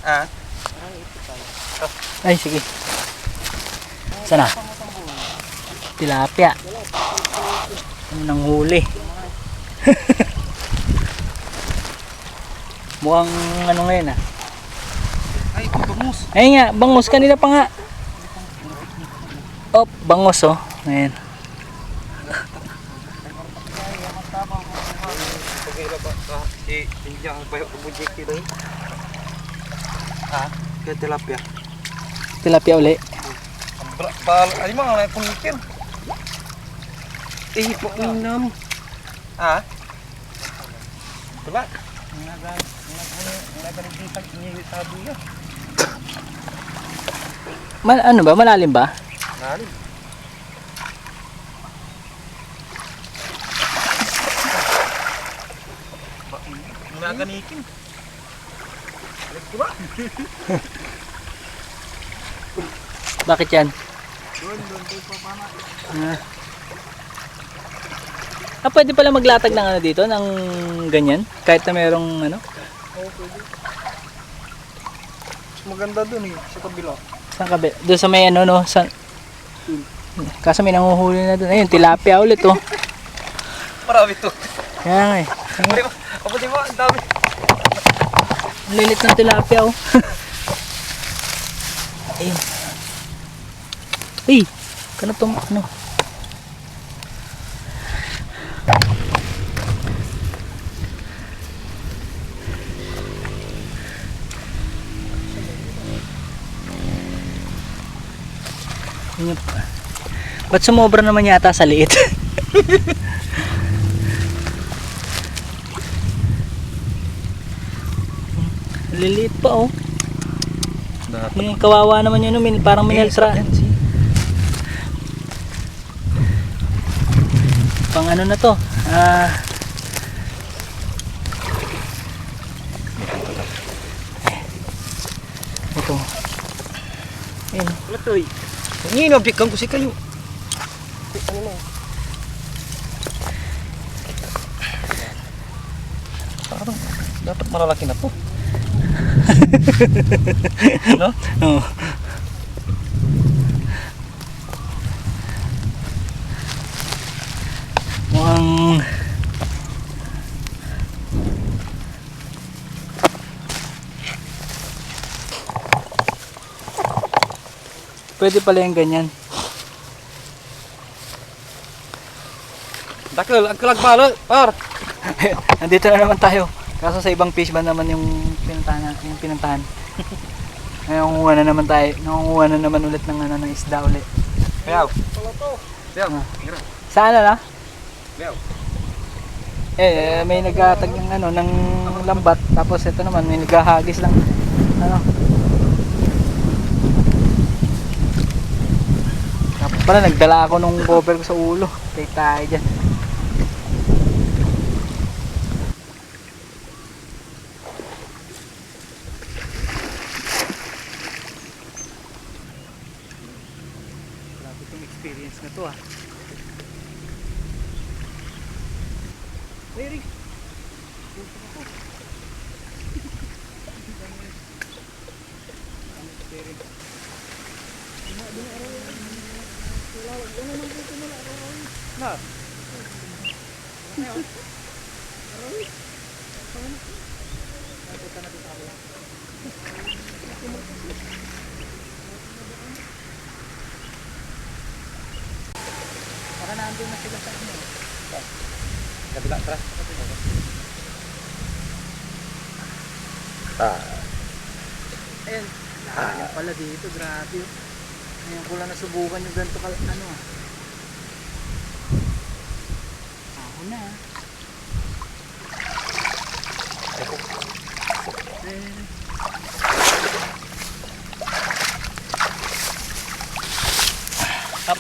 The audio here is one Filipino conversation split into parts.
Ah? Ay, sige. Sana? Tilapia. Ano nang huli? Mukhang ano ngayon ah. Ay, ito bangus. Ay nga, bangus kanina pa nga. Oh, bangus oh. Ngayon. Hindi ang bayo kubujik dito. Ah, kaya tilapia. Tilapia uli. Ay mga may punikin. Pakinam. Ah? Wala. Ano ba? Malalim ba? Malalim. Naganikin. Bakit yan? Doon pa pana. Pwede pala maglatag ng ano dito, ng ganyan? Kahit na merong ano? Oo, pwede. Mas maganda doon sa kabila. Saan ka ba? Doon sa may ano no? Kaso may nanguhuli na doon. Ayun, tilapia ulit oh. Marami to. Kaya nga eh. Ako di ba? Ang dami. Ang lilit ng tilapia oh. Ayun. Uy! Kano to? Ano? Ba't sumobra naman yata sa liit? Liliit pa oh. Yung kawawa naman yun, parang mineltra. Pang ano na to? Ito. Ayun. Wala to eh. Ngayon, nabikan ko si kayo. Ano na? Parang dapat malalaki na to. No? Oo. Mukhang pwede pala yung ganyan. Dakil, ang kalagbalot, par. Nandito na naman tayo. Kaso sa ibang fish ba naman yung pinuntahan. Nangunguha na naman tayo. Nangunguha na naman ulit ng ano ng isda ulit. Kaya. Pala to. Kaya. Saan na? Kaya. May nagtatag ng ano ng lambat, tapos ito naman may naghahagis lang ano. Tapos pala nagdala ako nung cover ko sa ulo. Take tayo dyan. Grabe itong experience na to ah. Very. Na. Baka nandun na sila sa inyo. Kabila tara. Ayan. Ayan pala dito. Grabe. Ngayon ko lang nasubukan yung ganito ano ah. Ako na. Up.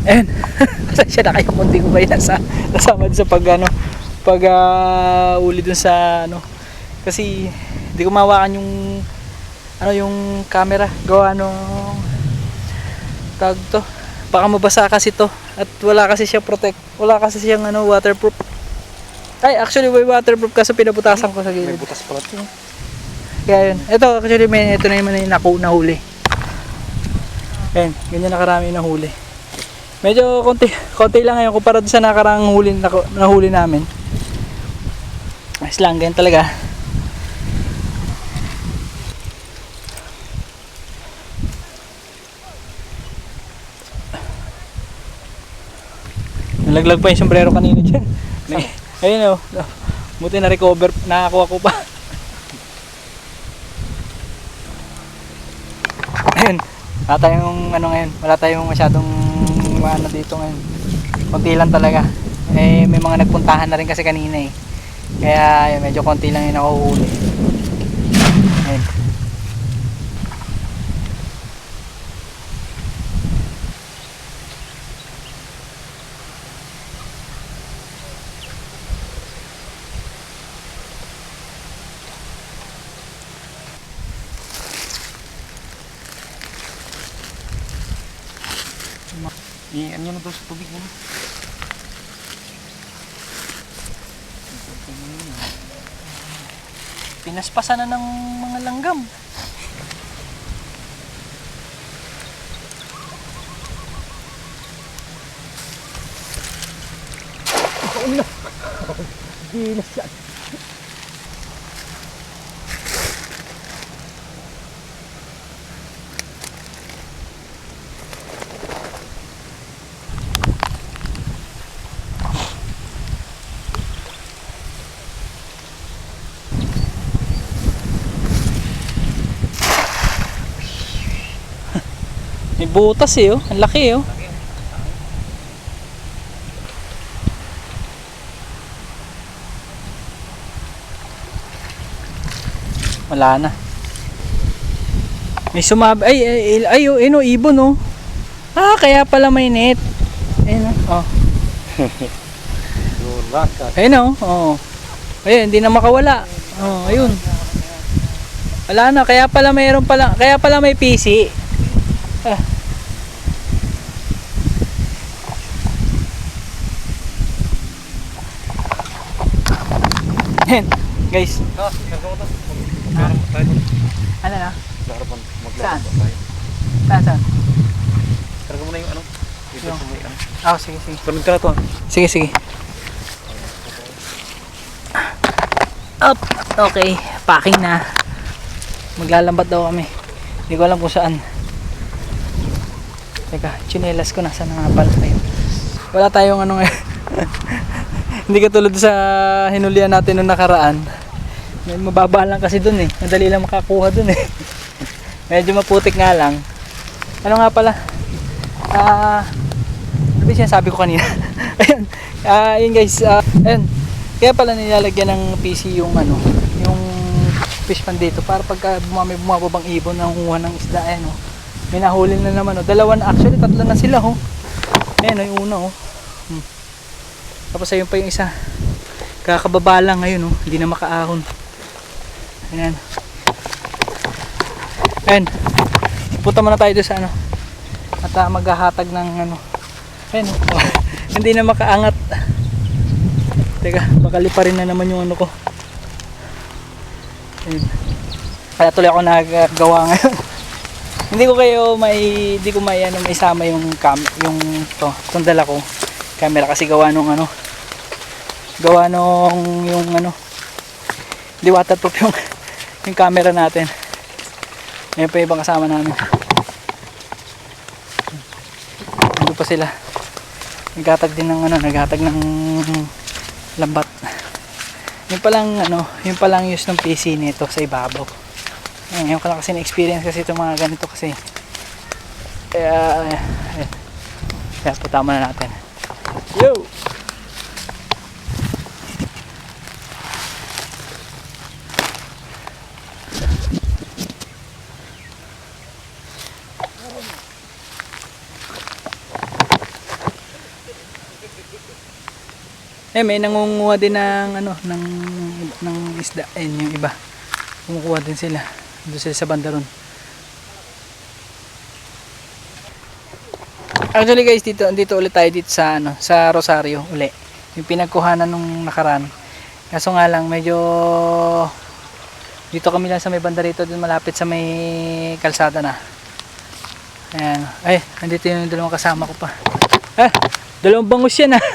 Ayan. Pasensya na kayo kung di ko kayo nasama sa pag uli dun sa ano. Kasi di ko mahawakan yung yung camera gawa nung tawag to, baka mabasa kasi to at wala kasi siya wala kasi siyang ano, waterproof. Ay, actually may waterproof kasi pinabutasan ko sa May gilid. butas pala ito. Kaya yun, ito actually ito na yung nahuli. Ayan, ganyan na karami nahuli. Medyo konti lang ngayon kumpara sa nakarang nahuli namin. Mas lang, ganyan talaga. Nalaglag pa yung sombrero kanina dyan. Ayun o. Buti na recover. Nakakuha ko pa. Ayun. Wala tayong ano ngayon. Wala tayong masyadong ano dito ngayon. Konti lang talaga. Eh may mga nagpuntahan na rin kasi kanina eh. Kaya ayun, medyo konti lang yung nakuhuli. Ayun. Ano na daw sa tubig mo? Pinaspasan na ng mga langgam. Gilas yan. May butas eh oh. Ang laki oh. Wala na. May oh, ibon oh. Ah, kaya pala may net. Ayun oh. Ayun oh. Ayun, hindi na makawala. Oh, ayun. Wala na, kaya pala may PC. Ah. Guys. Ano na? Saan? Saan? Karga mo na yung ano. Oh, sige. Sunod ka na to. Sige. Up. Okay, packing na. Maglalambat daw kami. Hindi ko alam kung saan. Teka, chinelas ko nasa nga pala tayo. Wala tayong ano ngayon. Hindi katulad sa hinulihan natin noong nakaraan. May mababa lang kasi dun eh. Madali lang makakuha dun eh. Medyo maputik nga lang. Ano nga pala? Ano ba sinasabi ko kanina? Ayun. Ayun guys. Ayun. Kaya pala nilalagyan ng PC yung ano, yung fish pan dito para pagka bumababang ibon na kuha ng isda. Ayun oh. May nahuli na naman oh. Actually tatlo na sila oh. Ayun oh, yung una oh. Tapos ayun pa yung isa. Kakababa lang ngayon oh. Hindi na makaahon. Ayan. Ayan. Punta muna tayo doon sa ano. At maghahatag ng ano. Ayan oh. Hindi na makaangat. Teka, baka liparin na naman yung ano ko. Ayan. Kaya tuloy ako nagagawa ngayon. Hindi ko may isama yung itong dala ko camera kasi gawa nung yung ano di waterproof yung camera natin. Ngayon pa ibang kasama namin. Ano pa sila naghatag ng lambat. Yung palang use ng PC nito sa ibabaw. Ngayon ko lang kasi na-experience kasi itong mga ganito kasi. Kaya putama na natin. Yo! May nangunguha din ng isda. Yung iba. Kumukuha din sila. Doon sila sa banda ron. Actually guys, dito ulit tayo dito sa sa Rosario uli. Yung pinagkuhanan nung nakaraan. Kaso nga lang medyo dito kami lang sa may banda rito, dun malapit sa may kalsada na. Ayan. Ay, nandito yung dalawang kasama ko pa. Ah, dalawang bangus yan ah.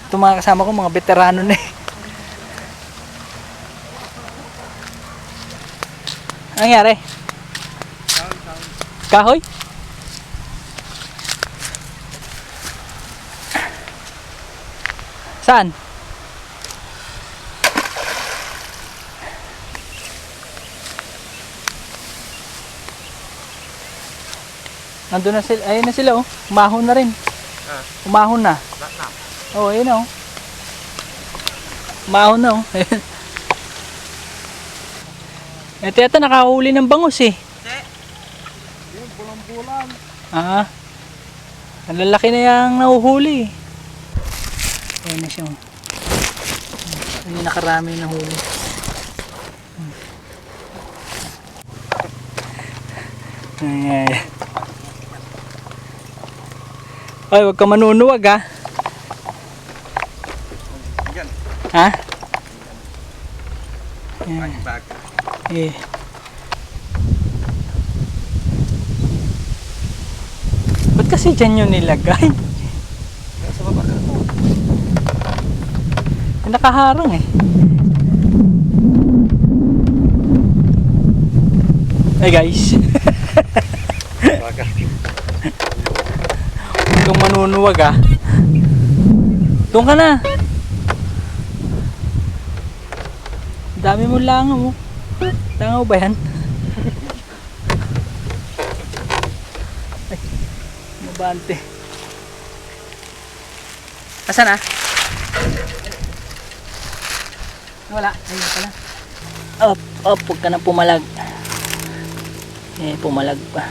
Ito mga kasama ko, mga veterano na eh. Anong nangyari? Kahoy? Saan? Nandun na sila. Ayun na sila oh. Umahon na rin. Umahon na. Oh, ayun oh. Umahon na oh. Ito yata nakahuli ng bangus eh. Yung bulang-bulang. Ah. Ang lalaki na yung nahuhuli. Ayun na siya. Ayun nakarami na huli. Ay. Ay, wag ka manunuwag ha. Yan. Ha? Bag. Eh. Ba't kasi dyan yun nilagay? Sa baba ka. Nakaharang eh. Hey guys. Baka. Huwag kang manunuwag ah. Doon ka na. Dami mo langaw. Langaw ba yan? Ay, mabante. Asan ah? Wala. Ayun pala. Up. Huwag ka na pumalag. Eh, pumalag pa.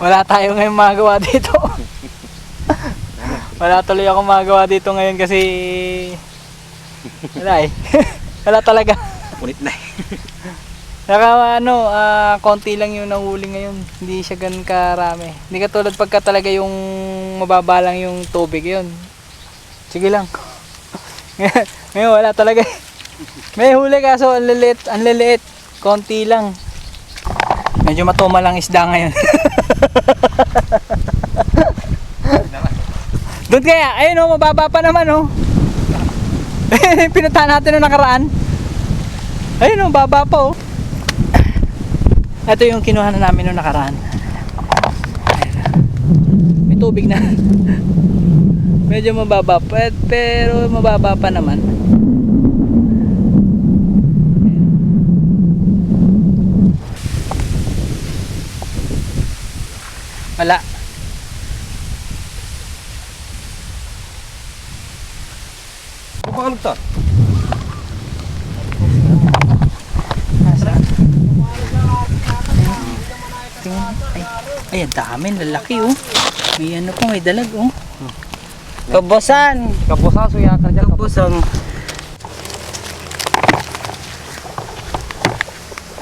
Wala tayo ngayon magawa dito. Wala tuloy ako magawa dito ngayon kasi wala eh. Wala talaga. Punit na eh. Saka konti lang yung nahuli ngayon. Hindi siya ganun karami. Hindi katulad pagka talaga yung mababa lang yung tubig yun. Sige lang. Ngayon wala talaga. May huli kaso ang liliit. Konti lang. Medyo matuma lang isda ngayon. Doon kaya, ayun o, mababa pa naman o. Pinuntahan natin nung nakaraan. Ayun o, mababa pa o. Ito yung kinuha na namin nung nakaraan. May tubig na. Medyo mababa pa, pero mababa pa naman. Wala. Papakalog ta. Nasaan? Ay, ang dami, lalaki oh. May ano po, may dalag oh. Kabusan, suya ka dyan. Kabusan.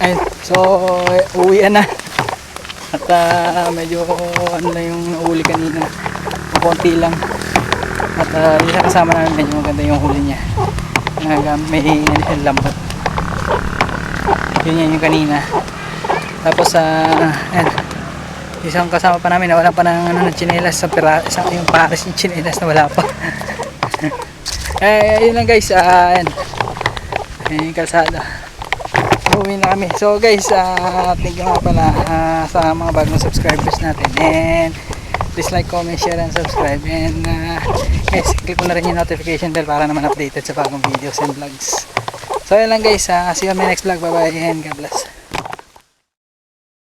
Ayun, so uwi na. At medyo ano lang yung nahuli kanina. Konti lang. At yung isa kasama namin, medyo maganda yung huli niya. May lambot. Yun yung kanina. Tapos ayun, isang kasama pa namin, wala pa ng tsinelas sa yung pares yung tsinelas na wala pa. Yun lang guys, ayun. Yung kalsada. Uwi na kami. So guys, thank you nga pala sa mga bagong subscribers natin. And please like, comment, share, and subscribe. And guys, click mo na rin yung notification bell para naman updated sa bagong videos and vlogs. So yun lang guys, see you on my next vlog. Bye bye and God bless.